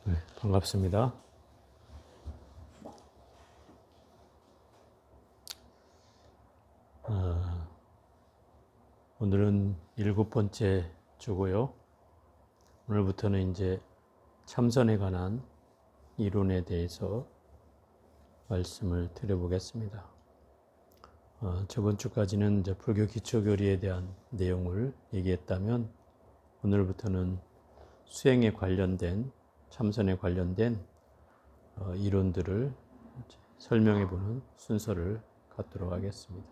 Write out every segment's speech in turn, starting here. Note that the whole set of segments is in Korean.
네, 반갑습니다. 오늘은 7번째 주고요. 오늘부터는 이제 참선에 관한 이론에 대해서 말씀을 드려보겠습니다. 저번 주까지는 이제 불교 기초교리에 대한 내용을 얘기했다면 오늘부터는 수행에 관련된, 참선에 관련된 이론들을 설명해보는 순서를 갖도록 하겠습니다.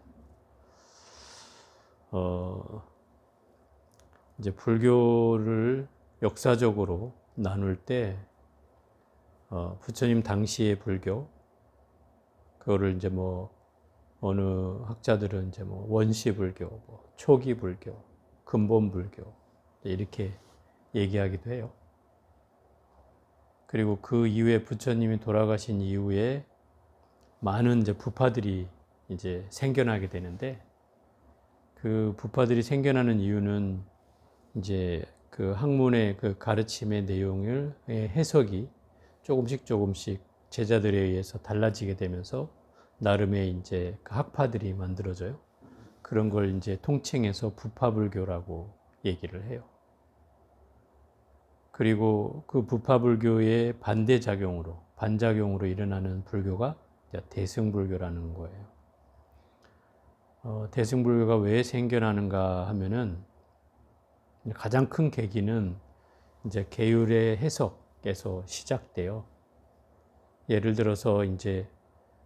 이제 불교를 역사적으로 나눌 때, 부처님 당시의 불교, 그거를 이제 어느 학자들은 이제 원시 불교, 초기 불교, 근본 불교, 이렇게 얘기하기도 해요. 그리고 그 이후에 부처님이 돌아가신 이후에 많은 이제 부파들이 이제 생겨나게 되는데, 그 부파들이 생겨나는 이유는 이제 그 학문의 그 가르침의 내용을 해석이 조금씩 제자들에 의해서 달라지게 되면서 나름의 이제 그 학파들이 만들어져요. 그런 걸 이제 통칭해서 부파불교라고 얘기를 해요. 그리고 그 부파불교의 반작용으로 일어나는 불교가 대승불교라는 거예요. 대승불교가 왜 생겨나는가 하면은 가장 큰 계기는 이제 계율의 해석에서 시작돼요. 예를 들어서 이제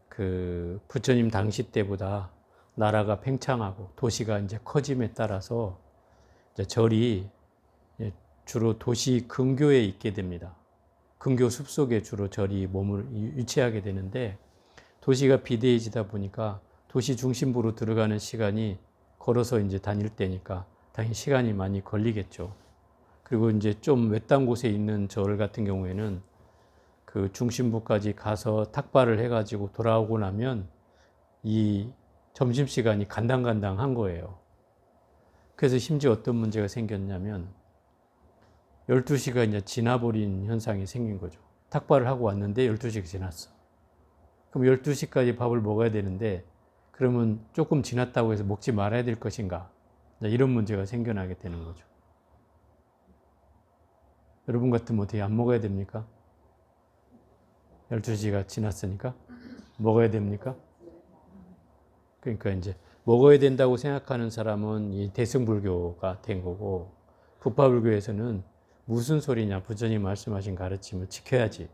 그 부처님 당시 때보다 나라가 팽창하고 도시가 이제 커짐에 따라서 이제 절이 주로 도시 근교에 있게 됩니다. 근교 숲속에 주로 절이 몸을 위치하게 되는데, 도시가 비대해지다 보니까 도시 중심부로 들어가는 시간이 걸어서 이제 다닐 때니까 당연히 시간이 많이 걸리겠죠. 그리고 이제 좀 외딴 곳에 있는 절 같은 경우에는 그 중심부까지 가서 탁발을 해가지고 돌아오고 나면 이 점심시간이 간당간당한 거예요. 그래서 심지어 어떤 문제가 생겼냐면 12시가 이제 지나버린 현상이 생긴 거죠. 탁발을 하고 왔는데 12시가 지났어. 그럼 12시까지 밥을 먹어야 되는데 그러면 조금 지났다고 해서 먹지 말아야 될 것인가? 이런 문제가 생겨나게 되는 거죠. 여러분 같으면 어떻게 안 먹어야 됩니까? 12시가 지났으니까 먹어야 됩니까? 그러니까 이제 먹어야 된다고 생각하는 사람은 이 대승불교가 된 거고, 부파불교에서는 무슨 소리냐, 부처님 말씀하신 가르침을 지켜야지,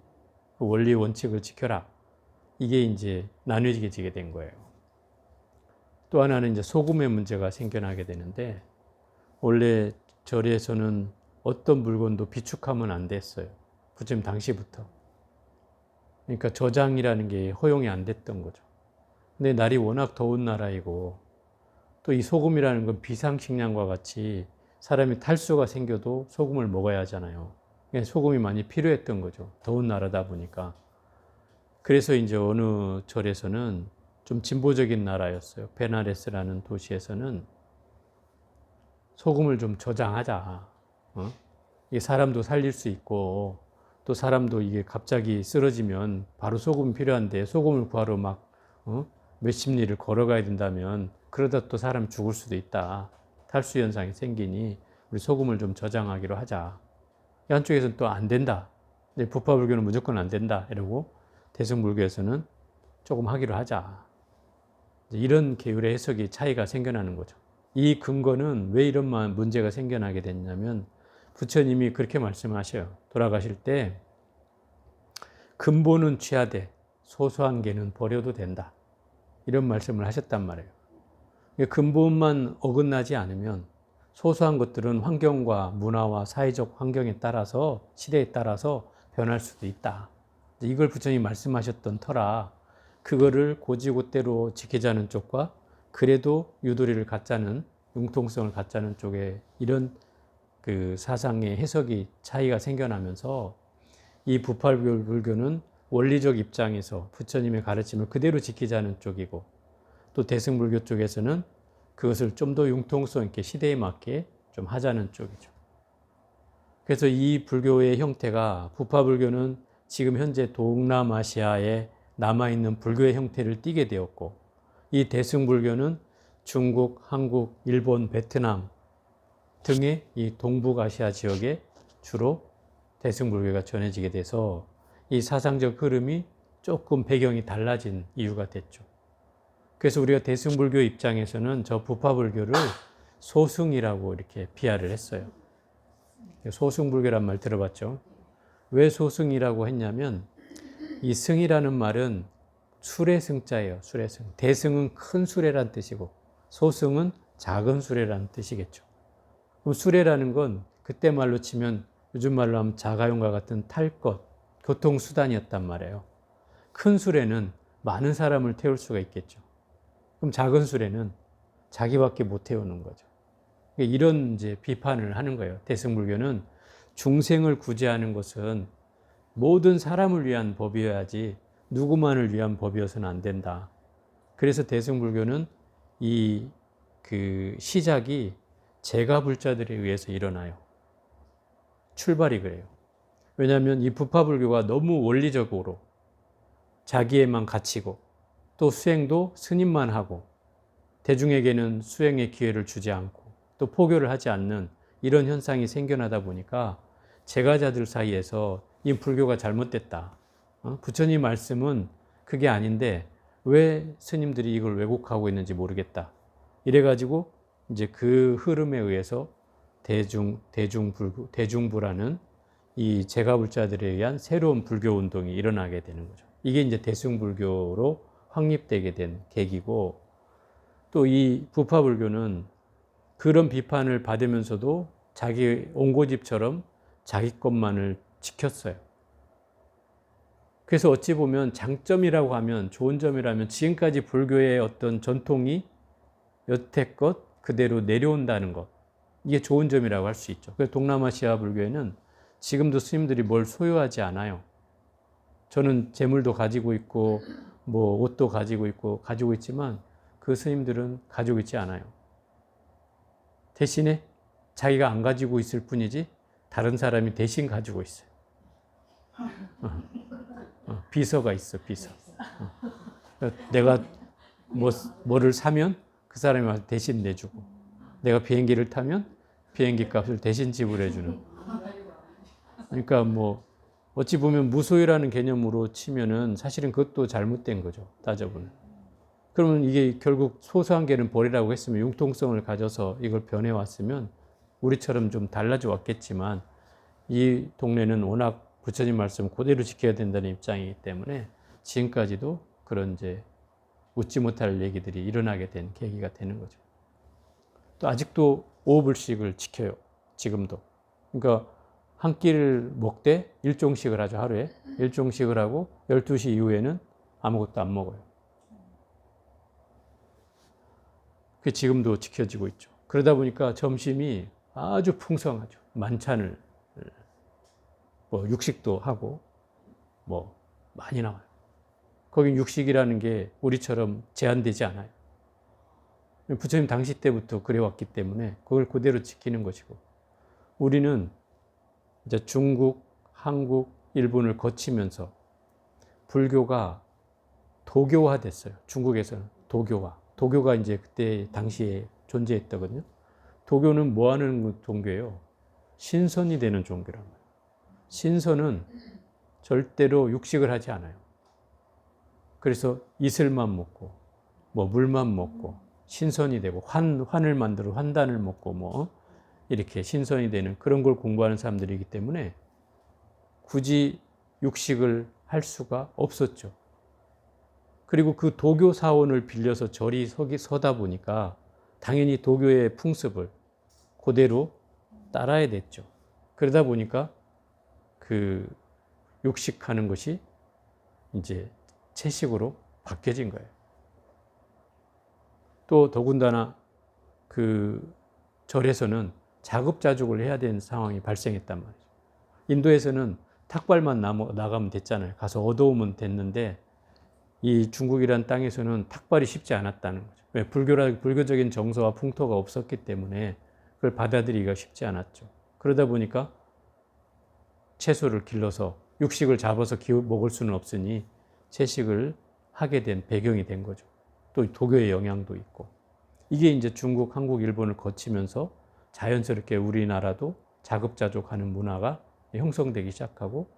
그 원리 원칙을 지켜라, 이게 이제 나뉘어지게 된 거예요. 또 하나는 이제 소금의 문제가 생겨나게 되는데, 원래 절에서는 어떤 물건도 비축하면 안 됐어요. 부처님 당시부터. 그러니까 저장이라는 게 허용이 안 됐던 거죠. 근데 날이 워낙 더운 나라이고 또 이 소금이라는 건 비상식량과 같이 사람이 탈수가 생겨도 소금을 먹어야 하잖아요. 소금이 많이 필요했던 거죠. 더운 나라다 보니까. 그래서 이제 어느 절에서는 좀 진보적인 나라였어요. 베나레스라는 도시에서는 소금을 좀 저장하자. 이게 사람도 살릴 수 있고 또 사람도 이게 갑자기 쓰러지면 바로 소금이 필요한데 소금을 구하러 막 몇십 리를 걸어가야 된다면 그러다 또 사람 죽을 수도 있다. 탈수 현상이 생기니 우리 소금을 좀 저장하기로 하자. 한쪽에서는 또 안 된다. 부파불교는 무조건 안 된다. 이러고 대승불교에서는 조금 하기로 하자. 이런 계율의 해석이 차이가 생겨나는 거죠. 이 근거는 왜 이런 문제가 생겨나게 됐냐면 부처님이 그렇게 말씀하셔요. 돌아가실 때 근본은 취하되 소소한 개는 버려도 된다. 이런 말씀을 하셨단 말이에요. 근본만 어긋나지 않으면 소소한 것들은 환경과 문화와 사회적 환경에 따라서 시대에 따라서 변할 수도 있다. 이걸 부처님이 말씀하셨던 터라 그거를 고지고대로 지키자는 쪽과 그래도 유도리를 갖자는 융통성을 갖자는 쪽에 이런 그 사상의 해석이 차이가 생겨나면서 이 부파불교는 원리적 입장에서 부처님의 가르침을 그대로 지키자는 쪽이고 또 대승불교 쪽에서는 그것을 좀 더 융통성 있게 시대에 맞게 좀 하자는 쪽이죠. 그래서 이 불교의 형태가 부파불교는 지금 현재 동남아시아에 남아있는 불교의 형태를 띠게 되었고 이 대승불교는 중국, 한국, 일본, 베트남 등의 이 동북아시아 지역에 주로 대승불교가 전해지게 돼서 이 사상적 흐름이 조금 배경이 달라진 이유가 됐죠. 그래서 우리가 대승불교 입장에서는 저 부파불교를 소승이라고 이렇게 비하를 했어요. 소승불교란 말 들어봤죠? 왜 소승이라고 했냐면 이 승이라는 말은 수레 승자예요. 수레승. 대승은 큰 수레란 뜻이고 소승은 작은 수레라는 뜻이겠죠. 그럼 수레라는 건 그때 말로 치면 요즘 말로 하면 자가용과 같은 탈 것, 교통수단이었단 말이에요. 큰 수레는 많은 사람을 태울 수가 있겠죠. 그럼 작은 수레는 자기밖에 못 태우는 거죠. 이런 이제 비판을 하는 거예요. 대승불교는 중생을 구제하는 것은 모든 사람을 위한 법이어야지 누구만을 위한 법이어서는 안 된다. 그래서 대승불교는 이 시작이 제가불자들에 의해서 일어나요. 출발이 그래요. 왜냐하면 이 부파불교가 너무 원리적으로 자기에만 갇히고 또 수행도 스님만 하고 대중에게는 수행의 기회를 주지 않고 또 포교를 하지 않는 이런 현상이 생겨나다 보니까 제가자들 사이에서 이 불교가 잘못됐다. 부처님 말씀은 그게 아닌데 왜 스님들이 이걸 왜곡하고 있는지 모르겠다. 이래가지고 이제 그 흐름에 의해서 대중부라는 이 제가불자들에 의한 새로운 불교 운동이 일어나게 되는 거죠. 이게 이제 대승불교로 확립되게 된 계기고 또 이 부파불교는 그런 비판을 받으면서도 자기 온고집처럼 자기 것만을 지켰어요. 그래서 어찌 보면 장점이라고 하면 좋은 점이라면 지금까지 불교의 어떤 전통이 여태껏 그대로 내려온다는 것. 이게 좋은 점이라고 할 수 있죠. 그래서 동남아시아 불교에는 지금도 스님들이 뭘 소유하지 않아요. 저는 재물도 가지고 있고 뭐 옷도 가지고 있지만 그 스님들은 가지고 있지 않아요. 대신에 자기가 안 가지고 있을 뿐이지 다른 사람이 대신 가지고 있어요. 비서가 있어, 비서. 내가 뭐를 사면 그 사람이 와서 대신 내주고 내가 비행기를 타면 비행기 값을 대신 지불해주는. 그러니까 뭐 어찌 보면 무소유라는 개념으로 치면은 사실은 그것도 잘못된 거죠. 따져보면. 그러면 이게 결국 소소한 개는 버리라고 했으면 융통성을 가져서 이걸 변해왔으면 우리처럼 좀 달라져 왔겠지만 이 동네는 워낙 부처님 말씀 그대로 지켜야 된다는 입장이기 때문에 지금까지도 그런 이제 웃지 못할 얘기들이 일어나게 된 계기가 되는 거죠. 또 아직도 5불씩을 지켜요. 지금도. 그러니까 한 끼를 먹되 일종씩을 하죠. 하루에. 일종씩을 하고 12시 이후에는 아무것도 안 먹어요. 그게 지금도 지켜지고 있죠. 그러다 보니까 점심이 아주 풍성하죠. 만찬을 뭐 육식도 하고 뭐 많이 나와요. 거긴 육식이라는 게 우리처럼 제한되지 않아요. 부처님 당시 때부터 그래왔기 때문에 그걸 그대로 지키는 것이고 우리는 이제 중국, 한국, 일본을 거치면서 불교가 도교화됐어요. 중국에서는 도교화. 도교가 이제 그때 당시에 존재했거든요. 도교는 뭐 하는 종교예요? 신선이 되는 종교란 말이에요. 신선은 절대로 육식을 하지 않아요. 그래서 이슬만 먹고 뭐 물만 먹고 신선이 되고 환을 만들어 환단을 먹고 뭐 이렇게 신선이 되는 그런 걸 공부하는 사람들이기 때문에 굳이 육식을 할 수가 없었죠. 그리고 그 도교 사원을 빌려서 절이 서다 보니까 당연히 도교의 풍습을 그대로 따라야 됐죠. 그러다 보니까 그 육식하는 것이 이제 채식으로 바뀌어진 거예요. 또 더군다나 그 절에서는 자급자족을 해야 되는 상황이 발생했단 말이죠. 인도에서는 탁발만 나가면 됐잖아요. 가서 얻어오면 됐는데 이 중국이란 땅에서는 탁발이 쉽지 않았다는 거죠. 왜? 불교적인 정서와 풍토가 없었기 때문에 그걸 받아들이기가 쉽지 않았죠. 그러다 보니까 채소를 길러서 육식을 잡아서 먹을 수는 없으니 채식을 하게 된 배경이 된 거죠. 또 도교의 영향도 있고. 이게 이제 중국, 한국, 일본을 거치면서 자연스럽게 우리나라도 자급자족하는 문화가 형성되기 시작하고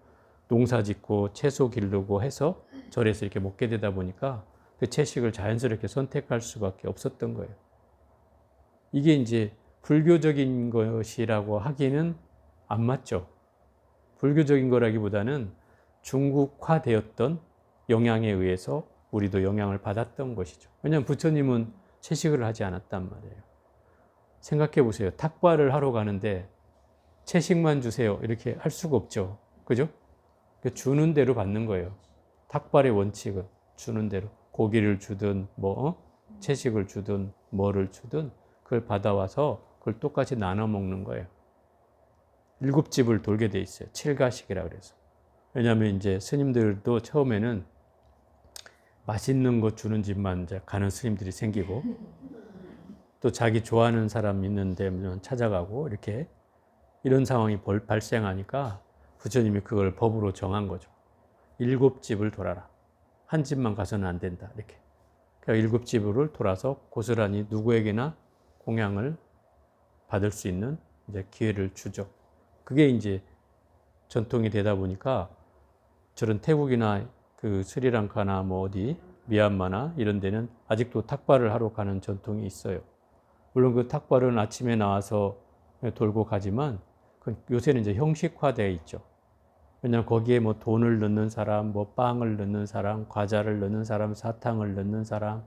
농사 짓고 채소 기르고 해서 절에서 이렇게 먹게 되다 보니까 그 채식을 자연스럽게 선택할 수밖에 없었던 거예요. 이게 이제 불교적인 것이라고 하기는 안 맞죠. 불교적인 거라기보다는 중국화되었던 영향에 의해서 우리도 영향을 받았던 것이죠. 왜냐하면 부처님은 채식을 하지 않았단 말이에요. 생각해 보세요. 탁발을 하러 가는데 채식만 주세요 이렇게 할 수가 없죠. 그죠? 주는 대로 받는 거예요. 탁발의 원칙은 주는 대로 고기를 주든 채식을 주든 뭐를 주든 그걸 받아와서 그걸 똑같이 나눠 먹는 거예요. 7집을 돌게 돼 있어요. 칠가식이라 그래서. 왜냐하면 이제 스님들도 처음에는 맛있는 거 주는 집만 이제 가는 스님들이 생기고 또 자기 좋아하는 사람 있는 데 찾아가고 이렇게 이런 상황이 발생하니까 부처님이 그걸 법으로 정한 거죠. 7집을 돌아라. 한 집만 가서는 안 된다. 이렇게. 그러니까 7집을 돌아서 고스란히 누구에게나 공양을 받을 수 있는 이제 기회를 주죠. 그게 이제 전통이 되다 보니까 저런 태국이나 그 스리랑카나 뭐 어디 미얀마나 이런 데는 아직도 탁발을 하러 가는 전통이 있어요. 물론 그 탁발은 아침에 나와서 돌고 가지만 요새는 이제 형식화되어 있죠. 왜냐하면 거기에 뭐 돈을 넣는 사람, 뭐 빵을 넣는 사람, 과자를 넣는 사람, 사탕을 넣는 사람,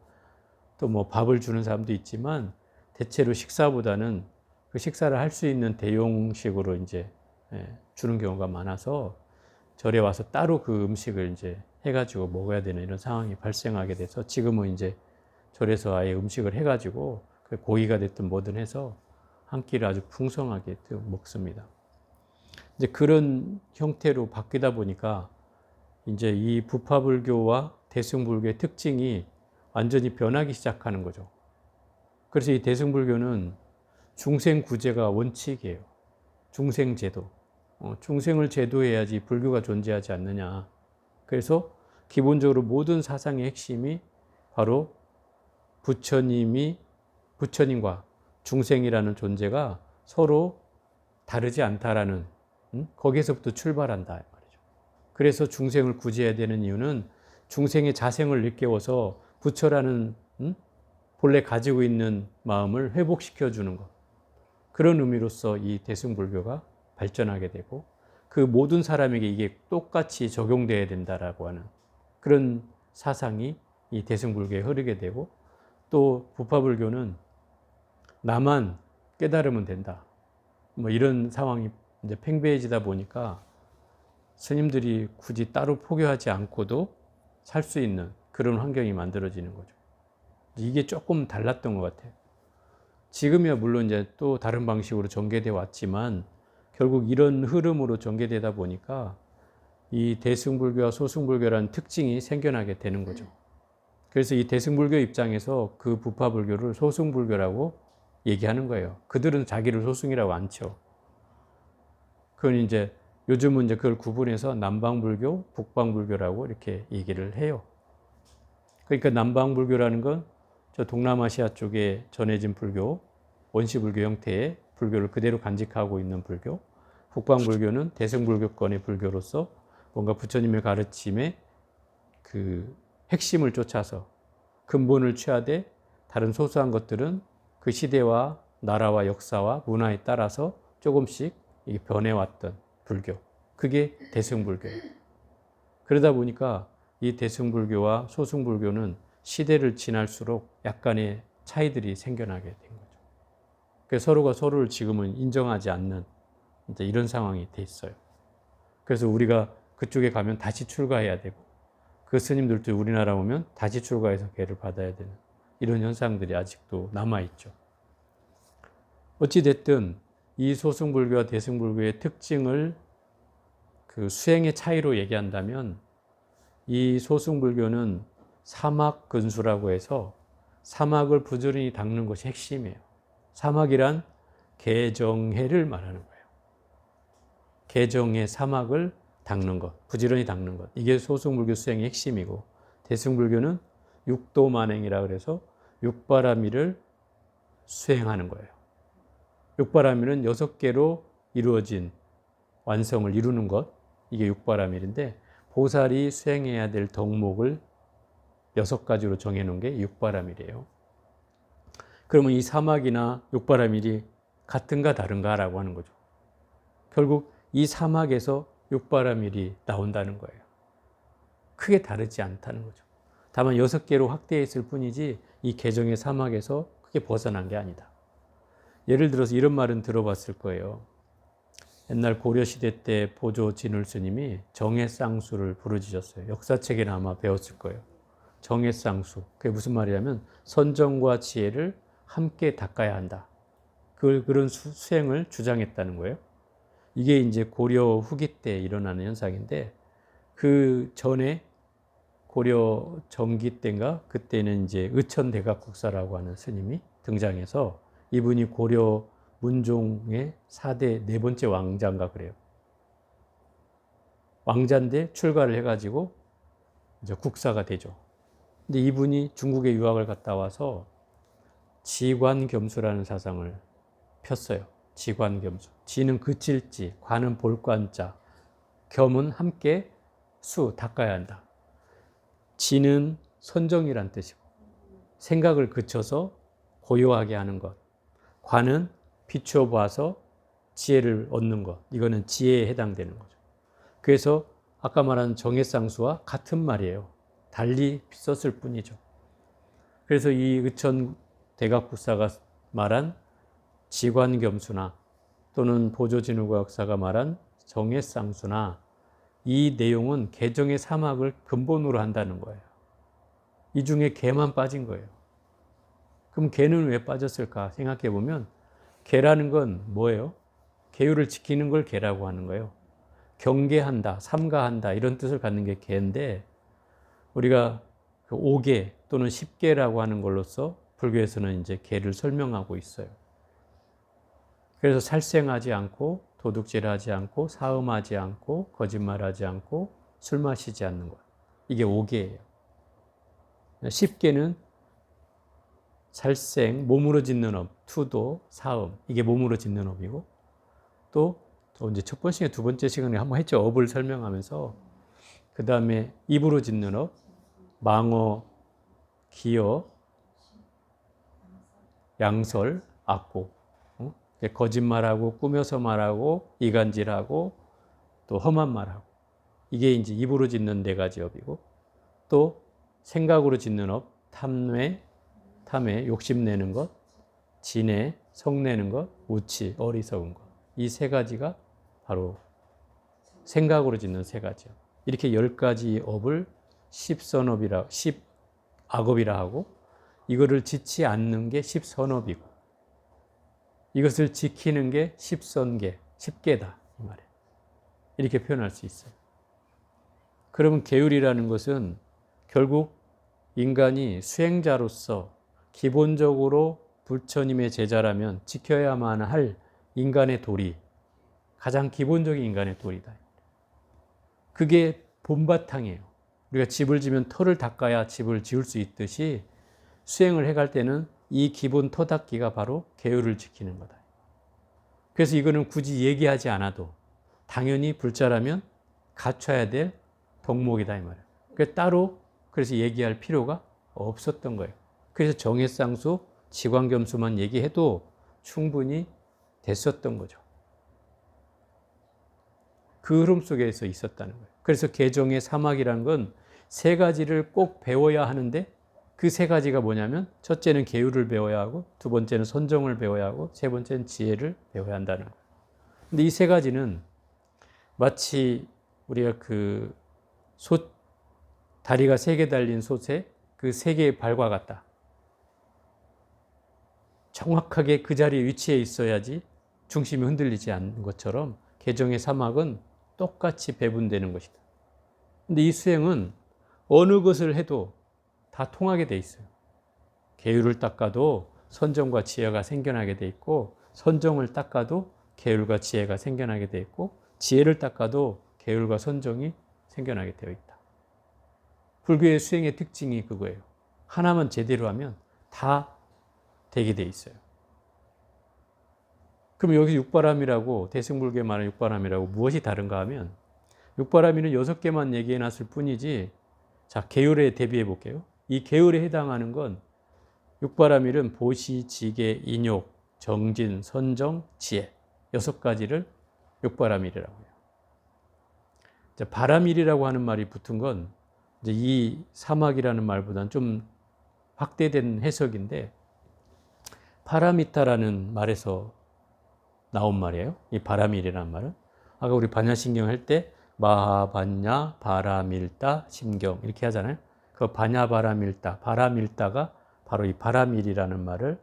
또 뭐 밥을 주는 사람도 있지만 대체로 식사보다는 그 식사를 할 수 있는 대용식으로 이제 주는 경우가 많아서 절에 와서 따로 그 음식을 이제 해가지고 먹어야 되는 이런 상황이 발생하게 돼서 지금은 이제 절에서 아예 음식을 해가지고 고기가 됐든 뭐든 해서 한 끼를 아주 풍성하게 먹습니다. 이제 그런 형태로 바뀌다 보니까 이제 이 부파불교와 대승불교의 특징이 완전히 변하기 시작하는 거죠. 그래서 이 대승불교는 중생구제가 원칙이에요. 중생제도. 중생을 제도해야지 불교가 존재하지 않느냐. 그래서 기본적으로 모든 사상의 핵심이 바로 부처님과 중생이라는 존재가 서로 다르지 않다라는 거기에서부터 출발한다 말이죠. 그래서 중생을 구제해야 되는 이유는 중생의 자생을 일깨워서 부처라는 본래 가지고 있는 마음을 회복시켜 주는 것. 그런 의미로서 이 대승불교가 발전하게 되고 그 모든 사람에게 이게 똑같이 적용돼야 된다라고 하는 그런 사상이 이 대승불교에 흐르게 되고 또 부파불교는 나만 깨달으면 된다. 뭐 이런 상황이 이제 팽배해지다 보니까 스님들이 굳이 따로 포교하지 않고도 살 수 있는 그런 환경이 만들어지는 거죠. 이게 조금 달랐던 것 같아요. 지금이야 물론 이제 또 다른 방식으로 전개되어 왔지만 결국 이런 흐름으로 전개되다 보니까 이 대승불교와 소승불교라는 특징이 생겨나게 되는 거죠. 그래서 이 대승불교 입장에서 그 부파불교를 소승불교라고 얘기하는 거예요. 그들은 자기를 소승이라고 안 쳐. 그건 이제 요즘은 이제 그걸 구분해서 남방불교, 북방불교라고 이렇게 얘기를 해요. 그러니까 남방불교라는 건 저 동남아시아 쪽에 전해진 불교, 원시불교 형태의 불교를 그대로 간직하고 있는 불교, 북방불교는 대승불교권의 불교로서 뭔가 부처님의 가르침에 그 핵심을 쫓아서 근본을 취하되 다른 소소한 것들은 그 시대와 나라와 역사와 문화에 따라서 조금씩 변해왔던 불교. 그게 대승불교예요. 그러다 보니까 이 대승불교와 소승불교는 시대를 지날수록 약간의 차이들이 생겨나게 된 거죠. 그래서 서로가 서로를 지금은 인정하지 않는 이제 이런 상황이 돼 있어요. 그래서 우리가 그쪽에 가면 다시 출가해야 되고 그 스님들도 우리나라 오면 다시 출가해서 계를 받아야 되는 이런 현상들이 아직도 남아있죠. 어찌됐든 이 소승불교와 대승불교의 특징을 그 수행의 차이로 얘기한다면 이 소승불교는 사막근수라고 해서 사막을 부지런히 닦는 것이 핵심이에요. 사막이란 개정해를 말하는 거예요. 개정의 사막을 닦는 것, 부지런히 닦는 것. 이게 소승불교 수행의 핵심이고, 대승불교는 육도만행이라 그래서 육바라밀을 수행하는 거예요. 육바라밀은 6개로 이루어진 완성을 이루는 것, 이게 육바라밀인데, 보살이 수행해야 될 덕목을 6가지로 정해놓은 게 육바라밀이에요. 그러면 이 사막이나 육바라밀이 같은가 다른가라고 하는 거죠. 결국 이 사막에서 육바라밀이 나온다는 거예요. 크게 다르지 않다는 거죠. 다만 6개로 확대했을 뿐이지 이 개정의 사막에서 크게 벗어난 게 아니다. 예를 들어서 이런 말은 들어봤을 거예요. 옛날 고려시대 때 보조 진울스님이 정해쌍수를 부르짖었어요. 역사책에나 아마 배웠을 거예요. 정해쌍수. 그게 무슨 말이냐면 선정과 지혜를 함께 닦아야 한다. 그런 수행을 주장했다는 거예요. 이게 이제 고려 후기 때 일어나는 현상인데, 그 전에 고려 정기 때인가 그때는 이제 의천대각국사라고 하는 스님이 등장해서, 이분이 고려 문종의 4대 4번째 왕자인가 그래요. 왕자인데 출가를 해가지고 이제 국사가 되죠. 근데 이분이 중국에 유학을 갔다 와서 지관겸수라는 사상을 폈어요. 지관겸수. 지는 그칠지, 관은 볼관자, 겸은 함께 닦아야 한다. 지는 선정이란 뜻이고, 생각을 그쳐서 고요하게 하는 것. 관은 비추어 봐서 지혜를 얻는 것. 이거는 지혜에 해당되는 거죠. 그래서 아까 말한 정해쌍수와 같은 말이에요. 달리 썼을 뿐이죠. 그래서 이 의천 대각국사가 말한 지관겸수나 또는 보조진울과학사가 말한 정해쌍수나, 이 내용은 개정의 사막을 근본으로 한다는 거예요. 이 중에 개만 빠진 거예요. 그럼 개는 왜 빠졌을까 생각해 보면, 개라는 건 뭐예요? 계율을 지키는 걸 개라고 하는 거예요. 경계한다, 삼가한다 이런 뜻을 갖는 게 개인데, 우리가 5개 또는 10개라고 하는 걸로써 불교에서는 이제 개를 설명하고 있어요. 그래서 살생하지 않고, 도둑질하지 않고, 사음하지 않고, 거짓말하지 않고, 술 마시지 않는 것. 이게 5개예요. 10개는 살생, 몸으로 짓는 업, 투도, 사음. 이게 몸으로 짓는 업이고, 또 이제 첫 번째, 두 번째 시간에 한번 했죠. 업을 설명하면서. 그 다음에 입으로 짓는 업, 망어, 기어, 양설, 악고. 거짓말하고, 꾸며서 말하고, 이간질하고, 또 험한 말하고. 이게 이제 입으로 짓는 4가지 업이고, 또 생각으로 짓는 업, 탐뇌, 욕심내는 것, 진해, 성내는 것, 우치, 어리석은 것. 이 3가지가 바로 생각으로 짓는 3가지 업. 이렇게 10가지 업을 10선업이라, 10악업이라 하고, 이거를 짓지 않는 게 10선업이고, 이것을 지키는 게 10선계, 10개다 이 말이에요. 이렇게 표현할 수 있어요. 그러면 계율이라는 것은 결국 인간이 수행자로서 기본적으로 부처님의 제자라면 지켜야만 할 인간의 도리, 가장 기본적인 인간의 도리다. 그게 본바탕이에요. 우리가 집을 지면 터를 닦아야 집을 지을 수 있듯이, 수행을 해갈 때는 이 기본 터 닦기가 바로 계율을 지키는 거다. 그래서 이거는 굳이 얘기하지 않아도 당연히 불자라면 갖춰야 될 덕목이다 이 말이에요. 그래서 얘기할 필요가 없었던 거예요. 그래서 정해쌍수, 지관겸수만 얘기해도 충분히 됐었던 거죠. 그 흐름 속에서 있었다는 거예요. 그래서 개정의 사막이라는 건 3가지를 꼭 배워야 하는데, 그 3가지가 뭐냐면, 첫째는 계율을 배워야 하고, 2번째는 선정을 배워야 하고, 3번째는 지혜를 배워야 한다는 거예요. 근데 이 3가지는 마치 우리가 다리가 3개 달린 솥에 그 3개의 발과 같다. 정확하게 그 자리에 위치해 있어야지 중심이 흔들리지 않는 것처럼, 개정의 사막은 똑같이 배분되는 것이다. 근데 이 수행은 어느 것을 해도 다 통하게 돼 있어요. 계율을 닦아도 선정과 지혜가 생겨나게 돼 있고, 선정을 닦아도 계율과 지혜가 생겨나게 돼 있고, 지혜를 닦아도 계율과 선정이 생겨나게 되어 있다. 불교의 수행의 특징이 그거예요. 하나만 제대로 하면 다 되게 돼 있어요. 그럼 여기서 육바람이라고, 대승불교에 말하는 육바람이라고 무엇이 다른가 하면, 육바람이는 6개만 얘기해 놨을 뿐이지, 자, 계율에 대비해 볼게요. 이 계율에 해당하는 건 육바람일은 보시, 지계, 인욕, 정진, 선정, 지혜 6가지를 육바람일이라고 해요. 이제 바람일이라고 하는 말이 붙은 건 이제 이 사막이라는 말보다는 좀 확대된 해석인데, 파라미타라는 말에서 나온 말이에요. 이 바람일이라는 말은 아까 우리 반야심경 할 때 마하반야 바라밀다 심경 이렇게 하잖아요. 그 반야 바라밀다, 바라밀다가 바로 이 바람일이라는 말을,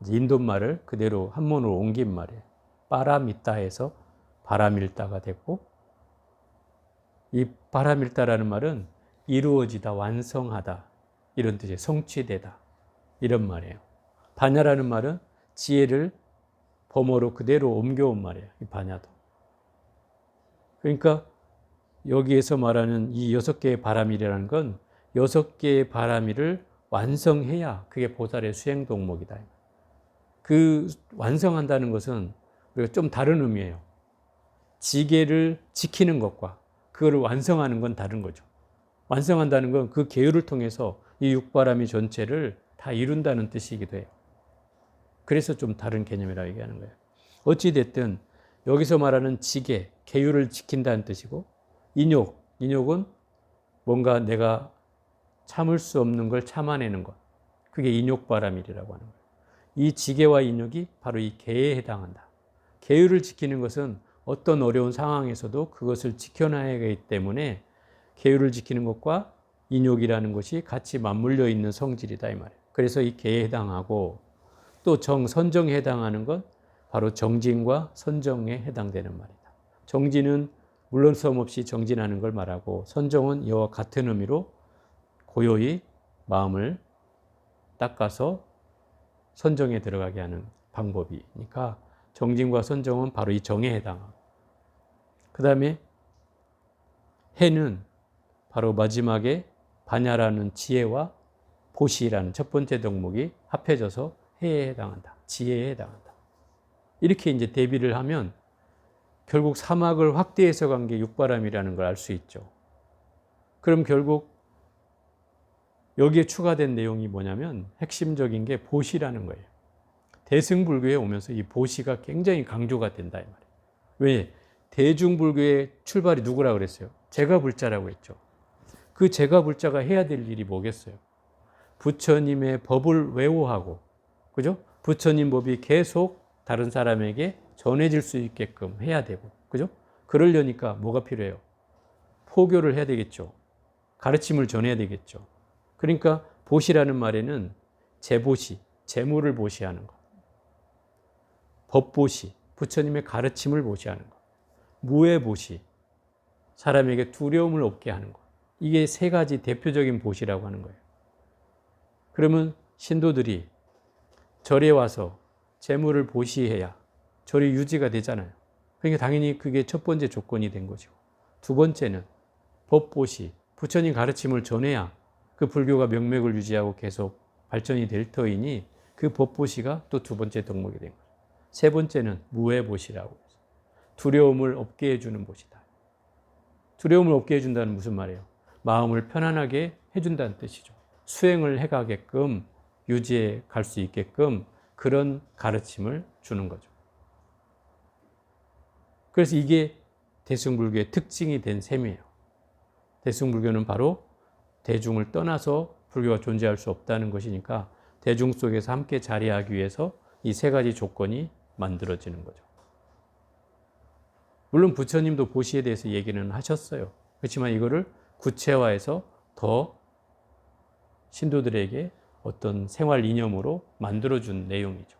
인도 말을 그대로 한문으로 옮긴 말이에요. 파라미타에서 바라밀다가 됐고, 이 바라밀다라는 말은 이루어지다, 완성하다 이런 뜻이에요. 성취되다 이런 말이에요. 반야라는 말은 지혜를 범어로 그대로 옮겨온 말이에요. 이 반야도. 그러니까 여기에서 말하는 이 6개의 바람일이라는 건 6개의 바람일을 완성해야 그게 보살의 수행 동목이다. 그 완성한다는 것은 우리가 좀 다른 의미예요. 지계를 지키는 것과 그거를 완성하는 건 다른 거죠. 완성한다는 건 그 계율을 통해서 이 육바람이 전체를 다 이룬다는 뜻이기도 해요. 그래서 좀 다른 개념이라고 얘기하는 거예요. 어찌됐든 여기서 말하는 지계, 계율을 지킨다는 뜻이고, 인욕은 뭔가 내가 참을 수 없는 걸 참아내는 것. 그게 인욕바람일이라고 하는 거예요. 이 지계와 인욕이 바로 이 계에 해당한다. 계율을 지키는 것은 어떤 어려운 상황에서도 그것을 지켜놔야 하기 때문에 계율을 지키는 것과 인욕이라는 것이 같이 맞물려 있는 성질이다 이 말이에요. 그래서 이 계에 해당하고, 또 선정에 해당하는 건 바로 정진과 선정에 해당되는 말이다. 정진은 물론 썸 없이 정진하는 걸 말하고, 선정은 이와 같은 의미로 고요히 마음을 닦아서 선정에 들어가게 하는 방법이니까, 정진과 선정은 바로 이 정에 해당하고, 그 다음에 해는 바로 마지막에 반야라는 지혜와 보시라는 첫 번째 덕목이 합해져서 해에 해당한다. 지혜에 해당한다. 이렇게 이제 대비를 하면 결국 사막을 확대해서 간 게 육바람이라는 걸 알 수 있죠. 그럼 결국 여기에 추가된 내용이 뭐냐면 핵심적인 게 보시라는 거예요. 대승불교에 오면서 이 보시가 굉장히 강조가 된다 이 말이에요. 왜? 대중불교의 출발이 누구라고 그랬어요? 제가불자라고 했죠. 그 제가불자가 해야 될 일이 뭐겠어요? 부처님의 법을 외워하고, 그죠? 부처님 법이 계속 다른 사람에게 전해질 수 있게끔 해야 되고, 그죠? 그러려니까 뭐가 필요해요? 포교를 해야 되겠죠. 가르침을 전해야 되겠죠. 그러니까 보시라는 말에는 재보시, 재물을 보시하는 것, 법보시, 부처님의 가르침을 보시하는 것, 무해보시, 사람에게 두려움을 없게 하는 것. 이게 3가지 대표적인 보시라고 하는 거예요. 그러면 신도들이 절에 와서 재물을 보시해야 절이 유지가 되잖아요. 그러니까 당연히 그게 첫 번째 조건이 된 거죠. 두 번째는 법보시, 부처님 가르침을 전해야 그 불교가 명맥을 유지하고 계속 발전이 될 터이니 그 법보시가 또 두 번째 덕목이 된 거죠. 세 번째는 무해보시라고 해서 두려움을 없게 해주는 보시다. 두려움을 없게 해준다는 무슨 말이에요? 마음을 편안하게 해준다는 뜻이죠. 수행을 해가게끔 유지해 갈 수 있게끔 그런 가르침을 주는 거죠. 그래서 이게 대승불교의 특징이 된 셈이에요. 대승불교는 바로 대중을 떠나서 불교가 존재할 수 없다는 것이니까 대중 속에서 함께 자리하기 위해서 이 3가지 조건이 만들어지는 거죠. 물론 부처님도 보시에 대해서 얘기는 하셨어요. 그렇지만 이거를 구체화해서 더 신도들에게 어떤 생활 이념으로 만들어준 내용이죠.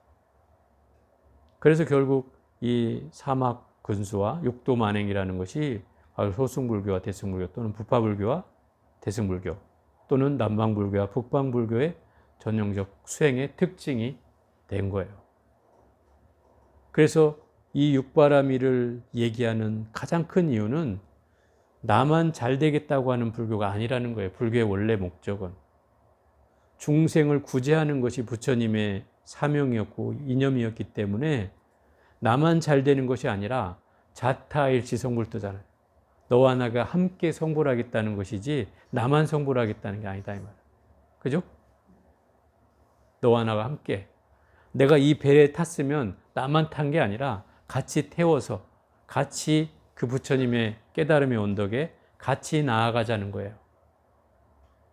그래서 결국 이 사막 근수와 육도 만행이라는 것이 소승불교와 대승불교 또는 부파불교와 대승불교 또는 남방불교와 북방불교의 전형적 수행의 특징이 된 거예요. 그래서 이 육바라밀을 얘기하는 가장 큰 이유는 나만 잘 되겠다고 하는 불교가 아니라는 거예요. 불교의 원래 목적은. 중생을 구제하는 것이 부처님의 사명이었고 이념이었기 때문에 나만 잘 되는 것이 아니라 자타일치 성불도잖아요. 너와 나가 함께 성불하겠다는 것이지 나만 성불하겠다는 게 아니다 이 말이에요. 그죠? 너와 나가 함께. 내가 이 배에 탔으면 나만 탄 게 아니라 같이 태워서 같이 그 부처님의 깨달음의 언덕에 같이 나아가자는 거예요.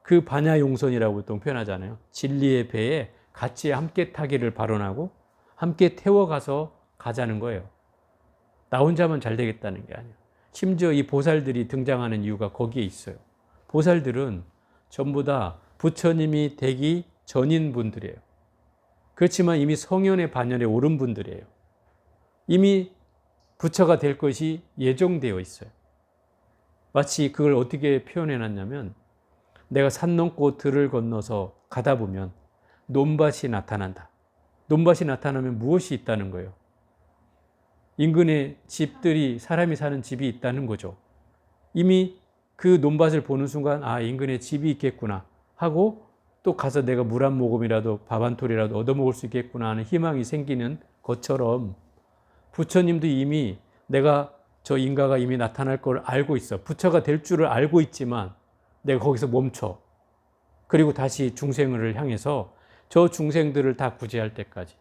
그 반야용선이라고 보통 표현하잖아요. 진리의 배에 같이 함께 타기를 발언하고 함께 태워가서 가자는 거예요. 나 혼자만 잘 되겠다는 게 아니에요. 심지어 이 보살들이 등장하는 이유가 거기에 있어요. 보살들은 전부 다 부처님이 되기 전인 분들이에요. 그렇지만 이미 성현의 반열에 오른 분들이에요. 이미 부처가 될 것이 예정되어 있어요. 마치 그걸 어떻게 표현해 놨냐면 내가 산 넘고 들을 건너서 가다 보면 논밭이 나타난다. 논밭이 나타나면 무엇이 있다는 거예요? 인근에 집들이 사람이 사는 집이 있다는 거죠. 이미 그 논밭을 보는 순간 아 인근에 집이 있겠구나 하고 또 가서 내가 물 한 모금이라도 밥 한 톨이라도 얻어먹을 수 있겠구나 하는 희망이 생기는 것처럼 부처님도 이미 내가 저 인가가 이미 나타날 걸 알고 있어. 부처가 될 줄을 알고 있지만 내가 거기서 멈춰. 그리고 다시 중생을 향해서 저 중생들을 다 구제할 때까지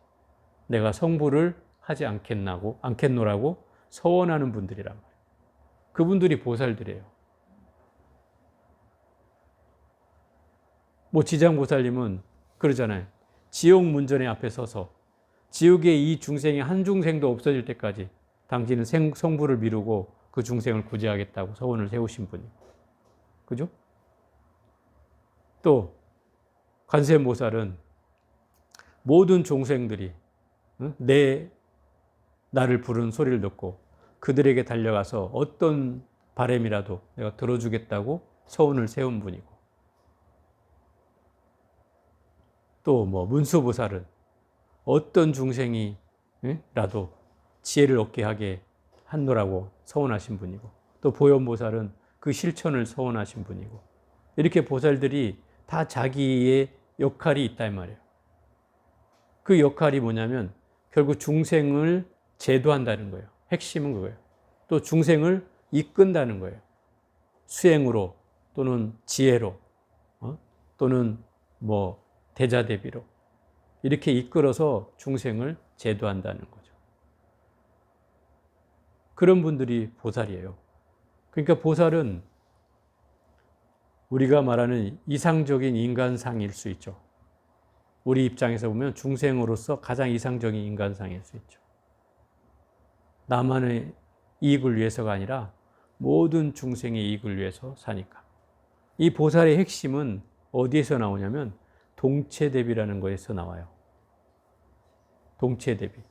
내가 성불을 하지 않겠노라고 서원하는 분들이란 말이에요. 그분들이 보살들이에요. 뭐 지장보살님은 그러잖아요. 지옥 문전의 앞에 서서 지옥에 이 중생이 한 중생도 없어질 때까지 당신은 성불을 미루고 그 중생을 구제하겠다고 서원을 세우신 분이에요. 그죠? 또 관세음보살은 모든 중생들이 나를 부르는 소리를 듣고 그들에게 달려가서 어떤 바람이라도 내가 들어주겠다고 서원을 세운 분이고 또 뭐 문수보살은 어떤 중생이라도 지혜를 얻게 하게 한노라고 서원하신 분이고 또 보현보살은 그 실천을 서원하신 분이고 이렇게 보살들이 다 자기의 역할이 있다 이 말이에요. 그 역할이 뭐냐면 결국 중생을 제도한다는 거예요. 핵심은 그거예요. 또 중생을 이끈다는 거예요. 수행으로 또는 지혜로 또는 뭐 대자대비로 이렇게 이끌어서 중생을 제도한다는 거죠. 그런 분들이 보살이에요. 그러니까 보살은 우리가 말하는 이상적인 인간상일 수 있죠. 우리 입장에서 보면 중생으로서 가장 이상적인 인간상일 수 있죠. 나만의 이익을 위해서가 아니라 모든 중생의 이익을 위해서 사니까. 이 보살의 핵심은 어디에서 나오냐면 동체대비라는 거에서 나와요. 동체대비.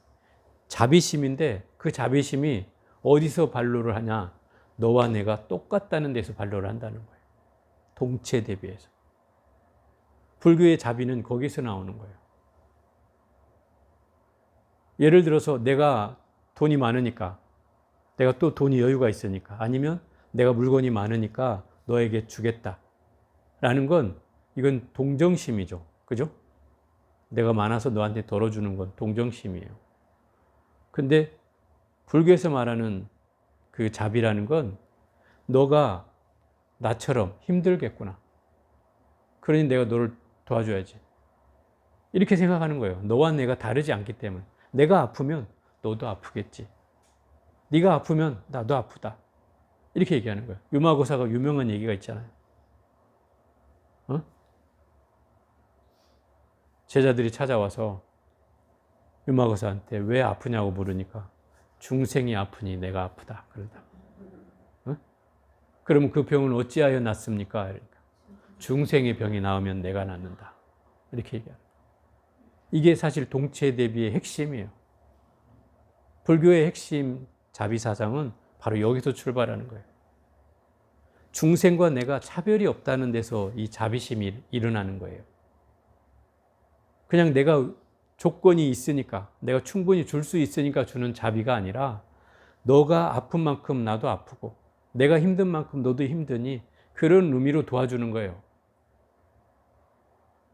자비심인데 그 자비심이 어디서 반로를 하냐? 너와 내가 똑같다는 데서 반로를 한다는 거예요. 동체대비에서. 불교의 자비는 거기서 나오는 거예요. 예를 들어서 내가 돈이 많으니까 내가 또 돈이 여유가 있으니까 아니면 내가 물건이 많으니까 너에게 주겠다 라는 건 이건 동정심이죠. 그죠? 내가 많아서 너한테 덜어주는 건 동정심이에요. 근데 불교에서 말하는 그 자비라는 건 너가 나처럼 힘들겠구나. 그러니 내가 너를 도와줘야지. 이렇게 생각하는 거예요. 너와 내가 다르지 않기 때문에. 내가 아프면 너도 아프겠지. 네가 아프면 나도 아프다. 이렇게 얘기하는 거예요. 유마고사가 유명한 얘기가 있잖아요. 제자들이 찾아와서 유마고사한테 왜 아프냐고 물으니까 중생이 아프니 내가 아프다. 그러다. 그러면 그 병은 어찌하여 낫습니까? 그러니까 중생의 병이 나으면 내가 낫는다. 이렇게 얘기합니다. 이게 사실 동체대비의 핵심이에요. 불교의 핵심 자비사상은 바로 여기서 출발하는 거예요. 중생과 내가 차별이 없다는 데서 이 자비심이 일어나는 거예요. 그냥 내가 조건이 있으니까, 내가 충분히 줄 수 있으니까 주는 자비가 아니라 너가 아픈 만큼 나도 아프고 내가 힘든 만큼 너도 힘드니 그런 의미로 도와주는 거예요.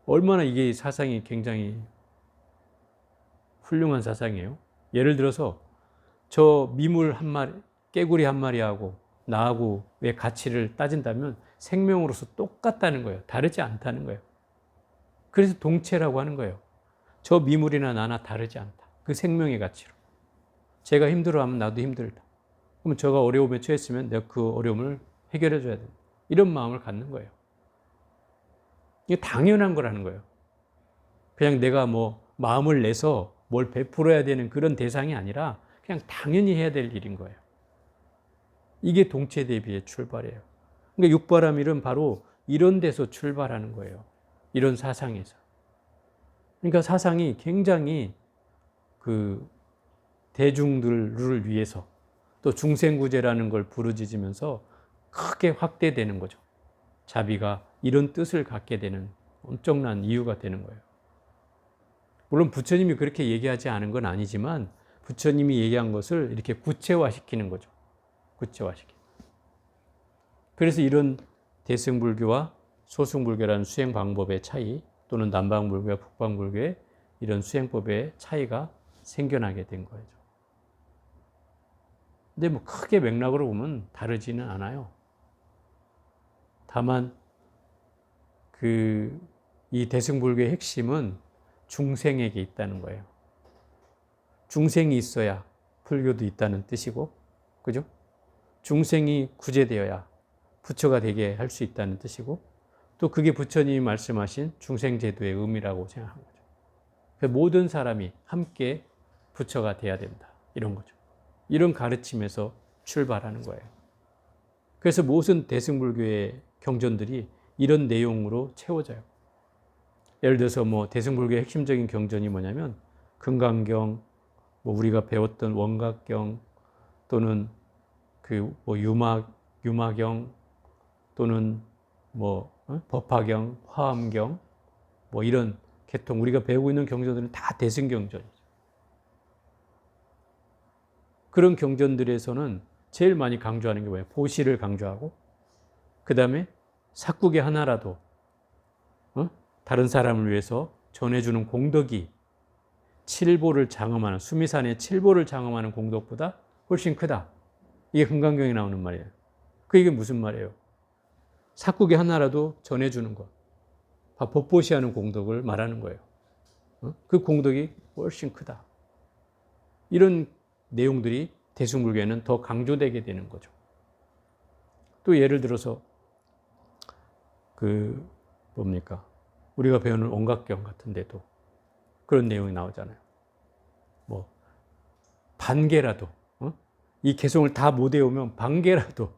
얼마나 이게 사상이 굉장히 훌륭한 사상이에요. 예를 들어서 저 미물 한 마리, 깨구리 한 마리하고 나하고 왜 가치를 따진다면 생명으로서 똑같다는 거예요. 다르지 않다는 거예요. 그래서 동체라고 하는 거예요. 저 미물이나 나나 다르지 않다. 그 생명의 가치로. 제가 힘들어하면 나도 힘들다. 그러면 저가 어려움에 처했으면 내가 그 어려움을 해결해 줘야 된다. 이런 마음을 갖는 거예요. 이게 당연한 거라는 거예요. 그냥 내가 뭐 마음을 내서 뭘 베풀어야 되는 그런 대상이 아니라 그냥 당연히 해야 될 일인 거예요. 이게 동체 대비의 출발이에요. 그러니까 육바라밀은 바로 이런 데서 출발하는 거예요. 이런 사상에서. 그러니까 사상이 굉장히 그 대중들을 위해서 또 중생구제라는 걸 부르짖으면서 크게 확대되는 거죠. 자비가 이런 뜻을 갖게 되는 엄청난 이유가 되는 거예요. 물론 부처님이 그렇게 얘기하지 않은 건 아니지만 부처님이 얘기한 것을 이렇게 구체화시키는 거죠. 구체화시키는. 그래서 이런 대승불교와 소승불교라는 수행 방법의 차이 또는 남방불교와 북방불교의 이런 수행법의 차이가 생겨나게 된 거죠. 근데 뭐 크게 맥락으로 보면 다르지는 않아요. 다만 이 대승불교의 핵심은 중생에게 있다는 거예요. 중생이 있어야 불교도 있다는 뜻이고, 그죠? 중생이 구제되어야 부처가 되게 할 수 있다는 뜻이고, 또 그게 부처님이 말씀하신 중생제도의 의미라고 생각한 거죠. 모든 사람이 함께 부처가 돼야 된다. 이런 거죠. 이런 가르침에서 출발하는 거예요. 그래서 모든 대승불교의 경전들이 이런 내용으로 채워져요. 예를 들어서 뭐 대승불교의 핵심적인 경전이 뭐냐면 금강경, 뭐 우리가 배웠던 원각경 또는 뭐 유마경 또는 뭐 법화경, 화엄경 뭐 이런 계통 우리가 배우고 있는 경전들은 다 대승경전이죠. 그런 경전들에서는 제일 많이 강조하는 게 뭐예요? 보시를 강조하고 그 다음에 삭국의 하나라도 다른 사람을 위해서 전해주는 공덕이 칠보를 장엄하는 수미산의 칠보를 장엄하는 공덕보다 훨씬 크다. 이게 금강경에 나오는 말이에요. 이게 무슨 말이에요? 삭국의 하나라도 전해주는 것. 법보시하는 공덕을 말하는 거예요. 그 공덕이 훨씬 크다. 이런 내용들이 대승불교에는 더 강조되게 되는 거죠. 또 예를 들어서 뭡니까? 우리가 배우는 원각경 같은 데도 그런 내용이 나오잖아요. 뭐 반개라도 이 개성을 다 못 외우면 반개라도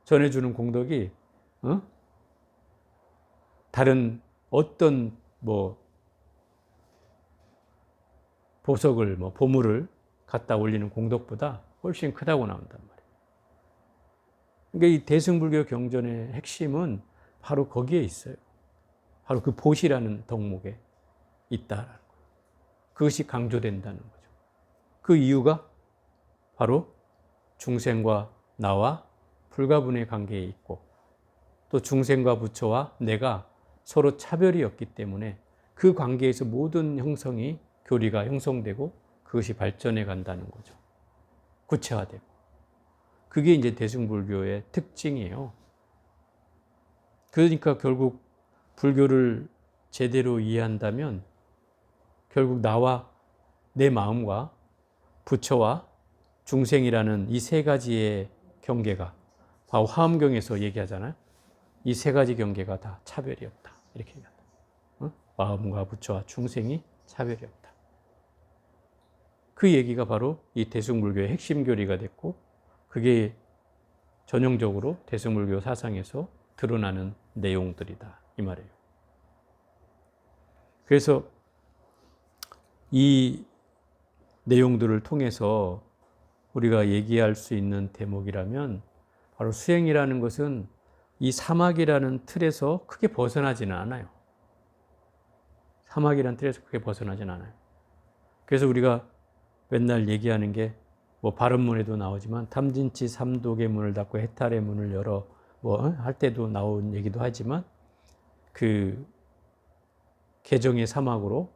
전해주는 공덕이 다른 어떤 뭐 보석을 뭐 보물을 갖다 올리는 공덕보다 훨씬 크다고 나온단 말이에요. 그러니까 이 대승불교 경전의 핵심은 바로 거기에 있어요. 바로 그 보시라는 덕목에 있다라는 거예요. 그것이 강조된다는 거죠. 그 이유가 바로 중생과 나와 불가분의 관계에 있고 또 중생과 부처와 내가 서로 차별이 없기 때문에 그 관계에서 모든 형성이 교리가 형성되고 그것이 발전해 간다는 거죠. 구체화되고. 그게 이제 대승불교의 특징이에요. 그러니까 결국 불교를 제대로 이해한다면 결국 나와 내 마음과 부처와 중생이라는 이 세 가지의 경계가 바로 화엄경에서 얘기하잖아요. 이 세 가지 경계가 다 차별이 없다. 이렇게 얘기한다. 마음과 부처와 중생이 차별이 없다. 그 얘기가 바로 이 대승불교의 핵심 교리가 됐고 그게 전형적으로 대승불교 사상에서 드러나는 내용들이다. 이 말이에요. 그래서 이 내용들을 통해서 우리가 얘기할 수 있는 대목이라면 바로 수행이라는 것은 이 사막이라는 틀에서 크게 벗어나지는 않아요. 사막이라는 틀에서 크게 벗어나지는 않아요. 그래서 우리가 맨날 얘기하는 게 뭐 발언문에도 나오지만 탐진치 삼독의 문을 닫고 해탈의 문을 열어 뭐 할 때도 나온 얘기도 하지만 그 개정의 사막으로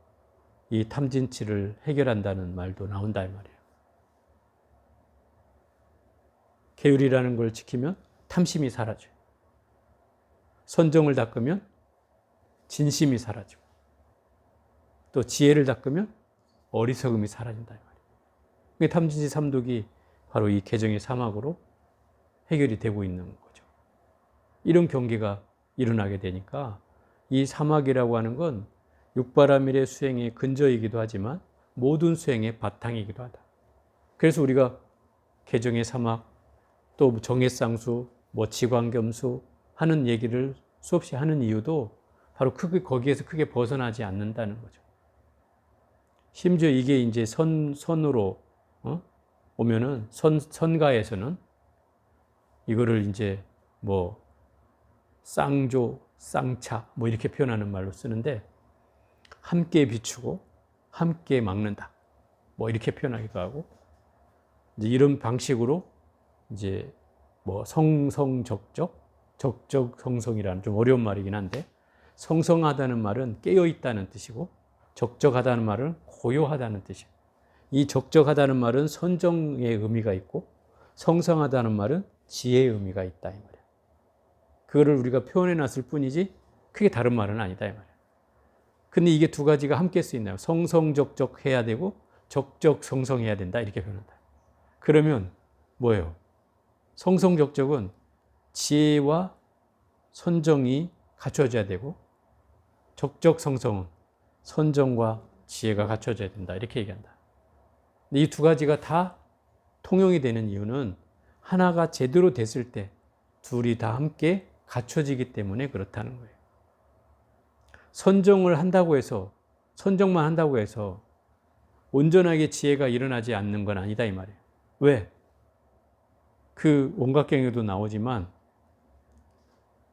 이 탐진치를 해결한다는 말도 나온다 이 말이에요. 계율이라는 걸 지키면 탐심이 사라져요. 선정을 닦으면 진심이 사라지고 또 지혜를 닦으면 어리석음이 사라진다 이 말이에요. 탐진치 삼독이 바로 이 개정의 사막으로 해결이 되고 있는 거죠. 이런 경계가 일어나게 되니까 이 사막이라고 하는 건 육바라밀의 수행의 근저이기도 하지만 모든 수행의 바탕이기도 하다. 그래서 우리가 개정의 사막, 또 정해쌍수, 뭐 지광겸수 하는 얘기를 수없이 하는 이유도 바로 거기에서 크게 벗어나지 않는다는 거죠. 심지어 이게 이제 선으로 오면은 선가에서는 이거를 이제 뭐 쌍조, 쌍차 뭐 이렇게 표현하는 말로 쓰는데 함께 비추고 함께 막는다 뭐 이렇게 표현하기도 하고 이제 이런 방식으로 이제 뭐 성성적적, 적적성성이라는 좀 어려운 말이긴 한데 성성하다는 말은 깨어 있다는 뜻이고 적적하다는 말은 고요하다는 뜻이에요. 이 적적하다는 말은 선정의 의미가 있고 성성하다는 말은 지혜의 의미가 있다 이 말이에요. 그거를 우리가 표현해 놨을 뿐이지 크게 다른 말은 아니다 이 말이에요. 근데 이게 두 가지가 함께 쓰이나요? 성성적적 해야 되고 적적성성해야 된다 이렇게 표현한다. 그러면 뭐예요? 성성적적은 지혜와 선정이 갖춰져야 되고 적적성성은 선정과 지혜가 갖춰져야 된다 이렇게 얘기한다. 이 두 가지가 다 통용이 되는 이유는 하나가 제대로 됐을 때 둘이 다 함께 갖춰지기 때문에 그렇다는 거예요. 선정을 한다고 해서 선정만 한다고 해서 온전하게 지혜가 일어나지 않는 건 아니다 이 말이에요. 왜? 그 원각경에도 나오지만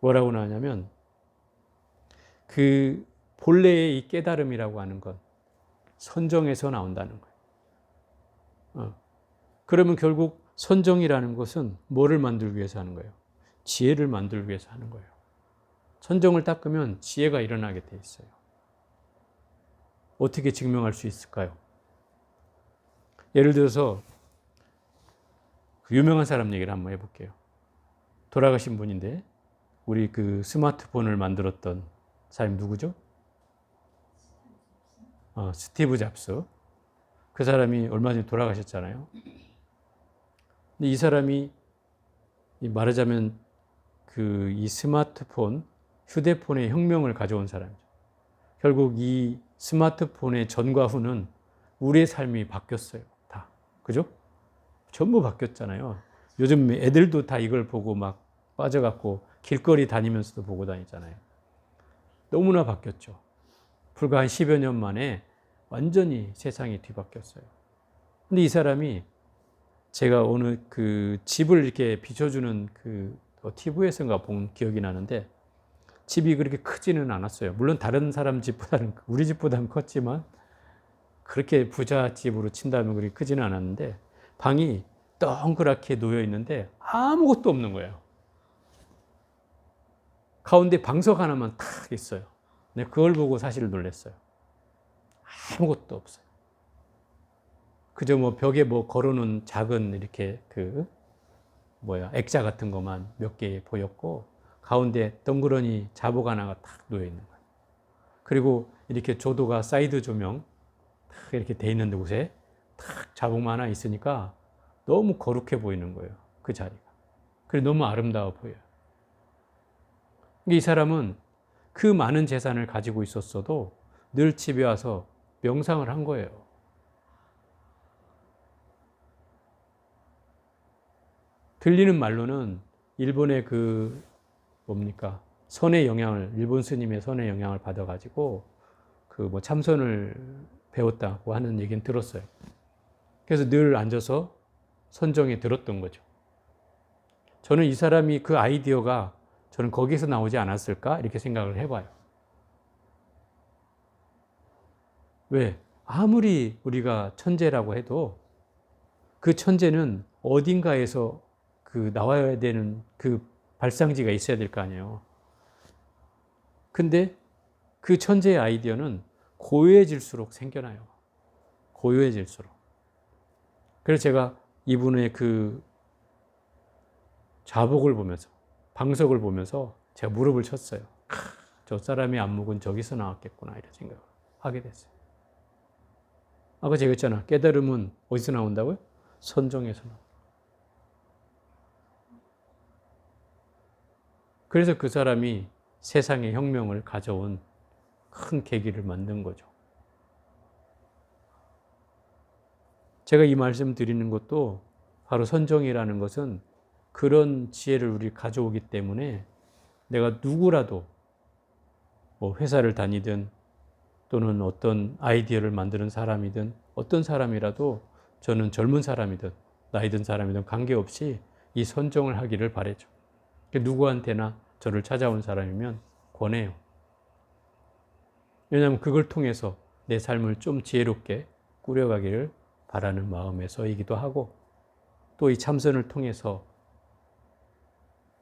뭐라고 나오냐면 그 본래의 이 깨달음이라고 하는 건 선정에서 나온다는 거예요. 그러면 결국 선정이라는 것은 뭐를 만들기 위해서 하는 거예요? 지혜를 만들기 위해서 하는 거예요. 선정을 닦으면 지혜가 일어나게 돼 있어요. 어떻게 증명할 수 있을까요? 예를 들어서 유명한 사람 얘기를 한번 해볼게요. 돌아가신 분인데 우리 그 스마트폰을 만들었던 사람이 누구죠? 스티브 잡스. 그 사람이 얼마 전에 돌아가셨잖아요. 근데 이 사람이 말하자면 그 이 스마트폰, 휴대폰의 혁명을 가져온 사람이죠. 결국 이 스마트폰의 전과 후는 우리의 삶이 바뀌었어요. 다. 그죠? 전부 바뀌었잖아요. 요즘 애들도 다 이걸 보고 막 빠져갖고 길거리 다니면서도 보고 다니잖아요. 너무나 바뀌었죠. 불과 한 10여 년 만에 완전히 세상이 뒤바뀌었어요. 근데 이 사람이 제가 어느 그 집을 이렇게 비춰주는 그 TV에서인가 본 기억이 나는데 집이 그렇게 크지는 않았어요. 물론 다른 사람 집보다는, 우리 집보다는 컸지만 그렇게 부자 집으로 친다면 그렇게 크지는 않았는데 방이 동그랗게 놓여 있는데 아무것도 없는 거예요. 가운데 방석 하나만 탁 있어요. 근데 그걸 보고 사실 놀랐어요. 아무것도 없어요. 그저 뭐 벽에 뭐 걸어놓은 작은 이렇게 액자 같은 것만 몇 개 보였고 가운데 덩그러니 자복 하나가 탁 놓여 있는 거예요. 그리고 이렇게 조도가 사이드 조명 탁 이렇게 돼 있는 곳에 탁 자복만 하나 있으니까 너무 거룩해 보이는 거예요. 그 자리가. 그리고 너무 아름다워 보여요. 이 사람은 그 많은 재산을 가지고 있었어도 늘 집에 와서 명상을 한 거예요. 들리는 말로는 일본의 일본 스님의 선의 영향을 받아가지고 참선을 배웠다고 하는 얘기는 들었어요. 그래서 늘 앉아서 선정에 들었던 거죠. 저는 이 사람이 그 아이디어가 저는 거기서 나오지 않았을까 이렇게 생각을 해봐요. 왜? 아무리 우리가 천재라고 해도 그 천재는 어딘가에서 그 나와야 되는 그 발상지가 있어야 될 거 아니에요. 근데 그 천재의 아이디어는 고요해질수록 생겨나요. 고요해질수록. 그래서 제가 이분의 그 자복을 보면서, 방석을 보면서 제가 무릎을 쳤어요. 저 사람의 안목은 저기서 나왔겠구나 이런 생각을 하게 됐어요. 아까 제가 했잖아. 깨달음은 어디서 나온다고요? 선종에서 나온다. 그래서 그 사람이 세상에 혁명을 가져온 큰 계기를 만든 거죠. 제가 이 말씀 드리는 것도 바로 선종이라는 것은 그런 지혜를 우리 가져오기 때문에 내가 누구라도 뭐 회사를 다니든 또는 어떤 아이디어를 만드는 사람이든 어떤 사람이라도 저는 젊은 사람이든 나이 든 사람이든 관계없이 이 선종을 하기를 바라죠. 누구한테나 저를 찾아온 사람이면 권해요. 왜냐하면 그걸 통해서 내 삶을 좀 지혜롭게 꾸려가기를 바라는 마음에서이기도 하고 또 이 참선을 통해서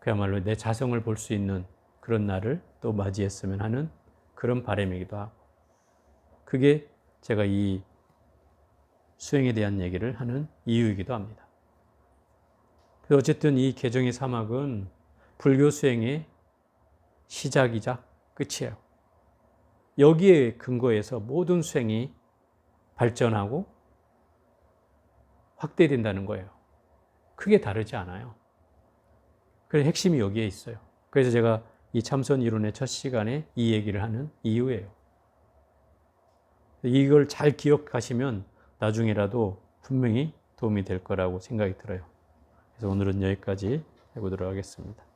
그야말로 내 자성을 볼 수 있는 그런 날을 또 맞이했으면 하는 그런 바람이기도 하고 그게 제가 이 수행에 대한 얘기를 하는 이유이기도 합니다. 어쨌든 이 개정의 사막은 불교 수행의 시작이자 끝이에요. 여기에 근거해서 모든 수행이 발전하고 확대된다는 거예요. 크게 다르지 않아요. 그래서 핵심이 여기에 있어요. 그래서 제가 이 참선 이론의 첫 시간에 이 얘기를 하는 이유예요. 이걸 잘 기억하시면 나중에라도 분명히 도움이 될 거라고 생각이 들어요. 그래서 오늘은 여기까지 해보도록 하겠습니다.